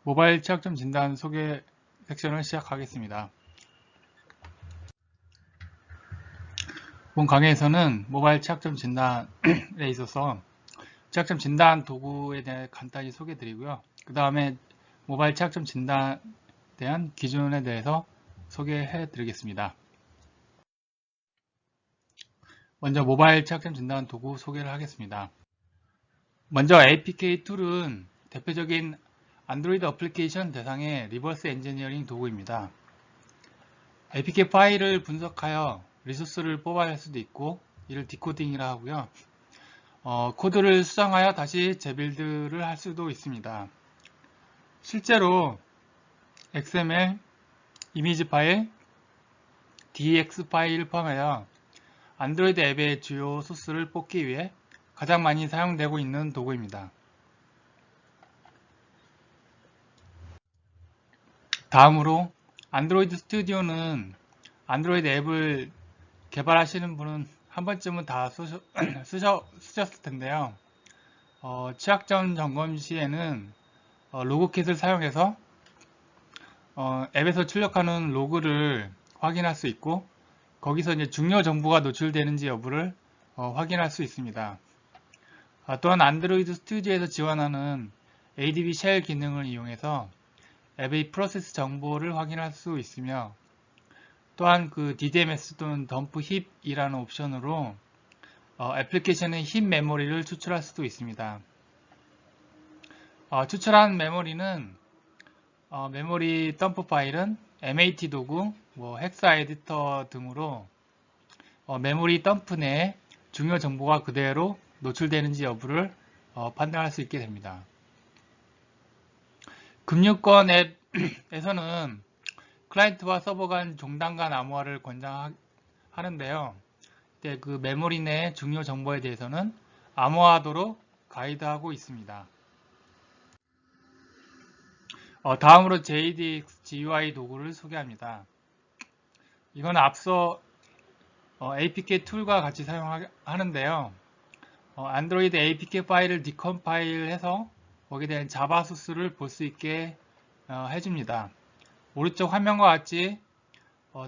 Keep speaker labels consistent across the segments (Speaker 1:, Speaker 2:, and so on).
Speaker 1: 모바일 취약점 진단 소개 섹션을 시작하겠습니다. 본 강의에서는 모바일 취약점 진단에 있어서 취약점 진단 도구에 대해 간단히 소개해 드리고요. 그 다음에 모바일 취약점 진단에 대한 기준에 대해서 소개해 드리겠습니다. 먼저 모바일 취약점 진단 도구 소개를 하겠습니다. 먼저 APK 툴은 대표적인 안드로이드 어플리케이션 대상의 리버스 엔지니어링 도구입니다. APK 파일을 분석하여 리소스를 뽑아야 할 수도 있고, 이를 디코딩이라 하고요. 코드를 수정하여 다시 재빌드를 할 수도 있습니다. 실제로 XML, 이미지 파일, DX 파일을 포함하여 안드로이드 앱의 주요 소스를 뽑기 위해 가장 많이 사용되고 있는 도구입니다. 다음으로 안드로이드 스튜디오는 안드로이드 앱을 개발하시는 분은 한 번쯤은 다 쓰셨을 텐데요. 취약점 점검 시에는 로그킷을 사용해서 앱에서 출력하는 로그를 확인할 수 있고, 거기서 이제 중요 정보가 노출되는지 여부를 확인할 수 있습니다. 또한 안드로이드 스튜디오에서 지원하는 ADB 쉘 기능을 이용해서 앱의 프로세스 정보를 확인할 수 있으며, 또한 그 DDMS 또는 덤프 힙이라는 옵션으로 애플리케이션의 힙 메모리를 추출할 수도 있습니다. 추출한 메모리는 메모리 덤프 파일은 MAT 도구, 헥사 에디터 등으로 메모리 덤프 내에 중요 정보가 그대로 노출되는지 여부를 판단할 수 있게 됩니다. 금융권 앱에서는 클라이언트와 서버 간 종단 간 암호화를 권장하는데요. 그 메모리 내 중요 정보에 대해서는 암호화하도록 가이드하고 있습니다. 다음으로 JDX GUI 도구를 소개합니다. 이건 앞서 APK 툴과 같이 사용하는데요. 안드로이드 APK 파일을 디컴파일해서 거기에 대한 자바 소스를 볼 수 있게 해줍니다. 오른쪽 화면과 같이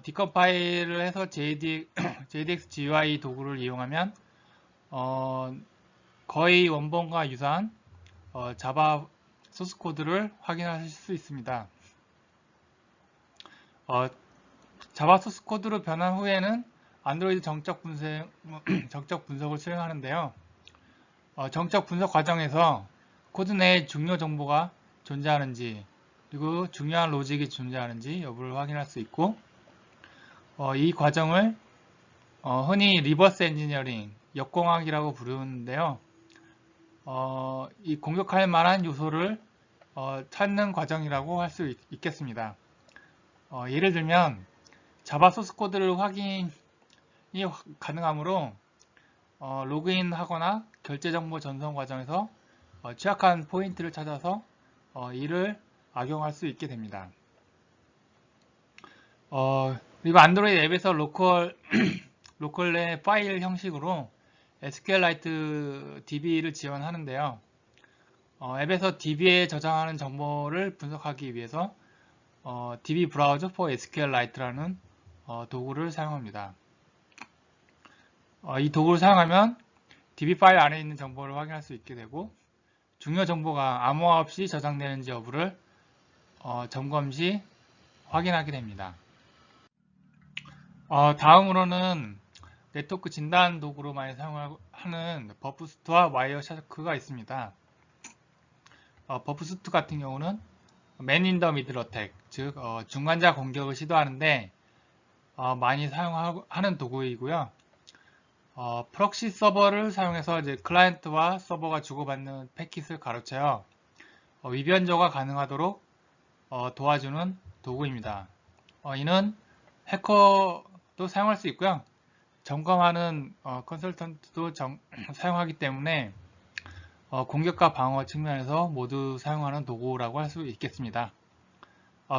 Speaker 1: 디컴파일을 해서 JDX GUI 도구를 이용하면 거의 원본과 유사한 자바 소스 코드를 확인하실 수 있습니다. 자바 소스 코드로 변한 후에는 안드로이드 정적 분석을 수행하는데요. 정적 분석 과정에서 코드 내에 중요 정보가 존재하는지, 그리고 중요한 로직이 존재하는지 여부를 확인할 수 있고, 이 과정을 흔히 리버스 엔지니어링, 역공학이라고 부르는데요. 이 공격할 만한 요소를 찾는 과정이라고 할 수 있겠습니다. 예를 들면 자바 소스 코드를 확인이 가능하므로 로그인 하거나 결제 정보 전송 과정에서 취약한 포인트를 찾아서 이를 악용할 수 있게 됩니다. 그리고 안드로이드 앱에서 로컬 내 파일 형식으로 SQLite DB를 지원하는데요. 앱에서 DB에 저장하는 정보를 분석하기 위해서 DB 브라우저 for SQLite라는 도구를 사용합니다. 이 도구를 사용하면 DB 파일 안에 있는 정보를 확인할 수 있게 되고, 중요 정보가 암호화 없이 저장되는지 여부를 점검 시 확인하게 됩니다. 다음으로는 네트워크 진단 도구로 많이 사용하는 버프스트와 와이어샤크가 있습니다. 버프스트 같은 경우는 맨 인 더 미들 어택, 즉 중간자 공격을 시도하는데 많이 사용하는 도구이고요. 프록시 서버를 사용해서 이제 클라이언트와 서버가 주고받는 패킷을 가로채어 위변조가 가능하도록 도와주는 도구입니다. 이는 해커도 사용할 수 있고요. 점검하는 컨설턴트도 사용하기 때문에 공격과 방어 측면에서 모두 사용하는 도구라고 할 수 있겠습니다.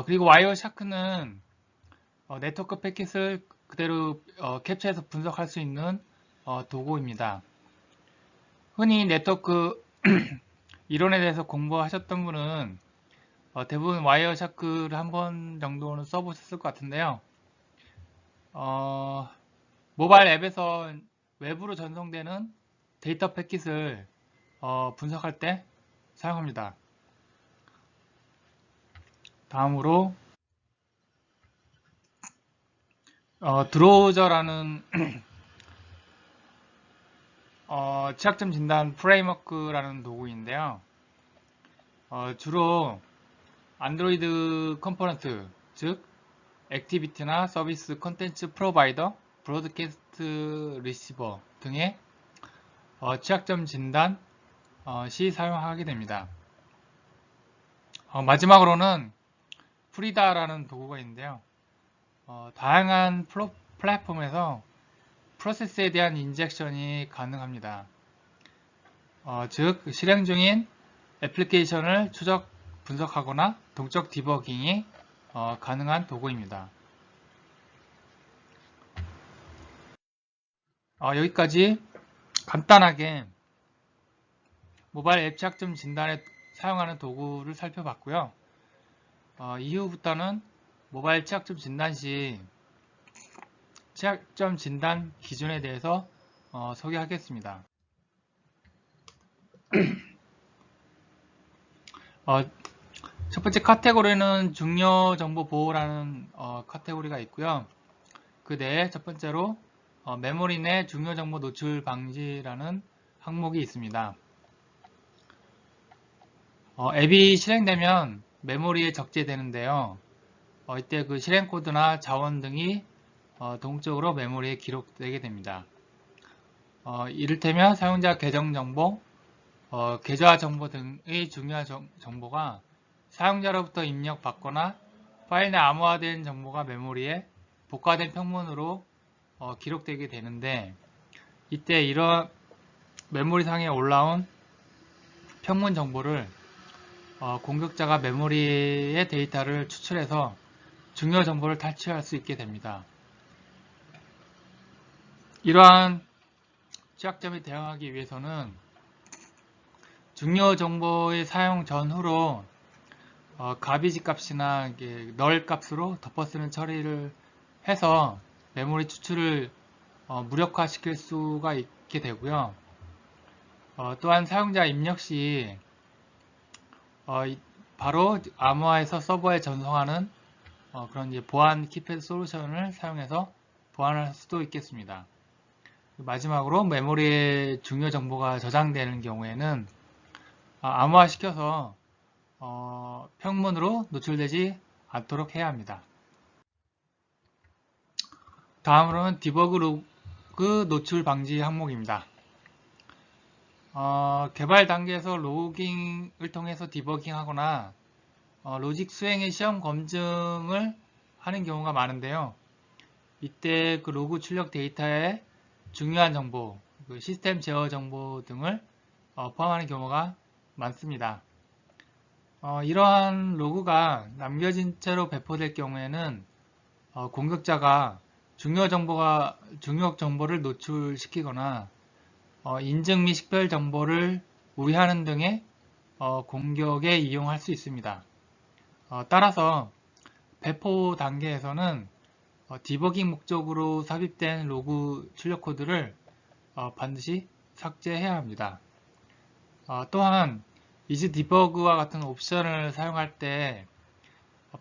Speaker 1: 그리고 와이어샤크는 네트워크 패킷을 그대로 캡처해서 분석할 수 있는 도구입니다. 흔히 네트워크 이론에 대해서 공부하셨던 분은 대부분 와이어샤크를 한 번 정도는 써보셨을 것 같은데요. 모바일 앱에서 외부로 전송되는 데이터 패킷을 분석할 때 사용합니다. 다음으로 드로저라는 취약점 진단 프레임워크라는 도구인데요. 주로 안드로이드 컴포넌트, 즉 액티비티나 서비스 콘텐츠 프로바이더, 브로드캐스트 리시버 등의 취약점 진단 시 사용하게 됩니다. 마지막으로는 프리다라는 도구가 있는데요. 다양한 플랫폼에서 프로세스에 대한 인젝션이 가능합니다. 즉 실행 중인 애플리케이션을 추적 분석하거나 동적 디버깅이 가능한 도구입니다. 여기까지 간단하게 모바일 앱 취약점 진단에 사용하는 도구를 살펴봤고요. 이후부터는 모바일 취약점 진단 시 취약점 진단 기준에 대해서 소개하겠습니다. 첫 번째 카테고리는 중요 정보 보호라는 카테고리가 있고요. 그 내에 첫 번째로 메모리 내 중요 정보 노출 방지라는 항목이 있습니다. 앱이 실행되면 메모리에 적재되는데요. 이때 그 실행 코드나 자원 등이 동적으로 메모리에 기록되게 됩니다. 이를테면 사용자 계정 정보, 계좌 정보 등의 중요한 정보가 사용자로부터 입력받거나 파일 내 암호화된 정보가 메모리에 복사된 평문으로 기록되게 되는데, 이때 이런 메모리상에 올라온 평문 정보를 공격자가 메모리의 데이터를 추출해서 중요 정보를 탈취할 수 있게 됩니다. 이러한 취약점에 대응하기 위해서는 중요 정보의 사용 전후로 가비지 값이나 널 값으로 덮어쓰는 처리를 해서 메모리 추출을 무력화시킬 수가 있게 되고요. 또한 사용자 입력 시 바로 암호화해서 서버에 전송하는 그런 보안 키패드 솔루션을 사용해서 보안할 수도 있겠습니다. 마지막으로 메모리에 중요 정보가 저장되는 경우에는 암호화시켜서 평문으로 노출되지 않도록 해야 합니다. 다음으로는 디버그 로그 노출 방지 항목입니다. 개발 단계에서 로깅을 통해서 디버깅하거나 로직 수행의 시험 검증을 하는 경우가 많은데요. 이때 그 로그 출력 데이터에 중요한 정보, 그 시스템 제어 정보 등을 포함하는 경우가 많습니다. 이러한 로그가 남겨진 채로 배포될 경우에는 공격자가 중요 정보를 노출시키거나 인증 및 식별 정보를 우회하는 등의 공격에 이용할 수 있습니다. 따라서 배포 단계에서는 디버깅 목적으로 삽입된 로그 출력 코드를 반드시 삭제해야 합니다. 또한 이즈 디버그와 같은 옵션을 사용할 때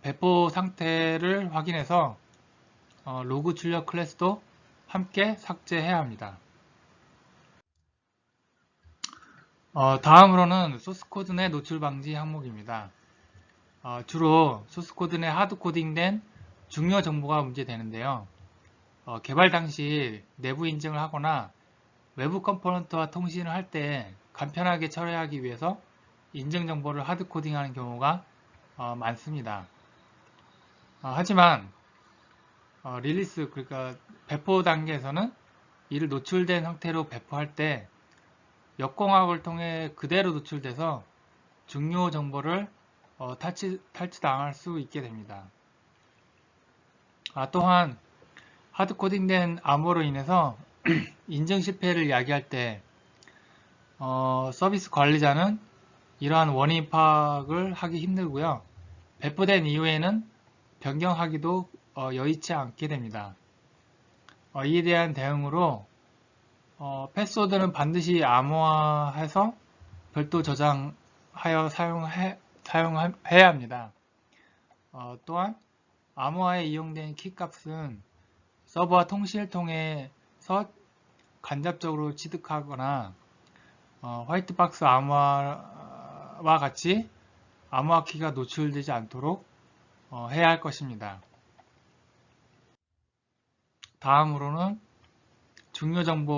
Speaker 1: 배포 상태를 확인해서 로그 출력 클래스도 함께 삭제해야 합니다. 다음으로는 소스코드 내 노출 방지 항목입니다. 주로 소스코드 내 하드코딩된 중요 정보가 문제되는데요. 개발 당시 내부 인증을 하거나 외부 컴포넌트와 통신을 할 때 간편하게 처리하기 위해서 인증 정보를 하드코딩하는 경우가 많습니다. 하지만 릴리스, 그러니까 배포 단계에서는 이를 노출된 형태로 배포할 때 역공학을 통해 그대로 노출돼서 중요 정보를 탈취당할 수 있게 됩니다. 또한 하드코딩된 암호로 인해서 인증 실패를 야기할 때 서비스 관리자는 이러한 원인 파악을 하기 힘들고요. 배포된 이후에는 변경하기도 여의치 않게 됩니다. 이에 대한 대응으로 패스워드는 반드시 암호화해서 별도 저장하여 사용해야 합니다. 또한 암호화에 이용된 키값은 서버와 통신을 통해서 간접적으로 취득하거나 화이트박스 암호화와 같이 암호화 키가 노출되지 않도록 해야 할 것입니다. 다음으로는 중요 정보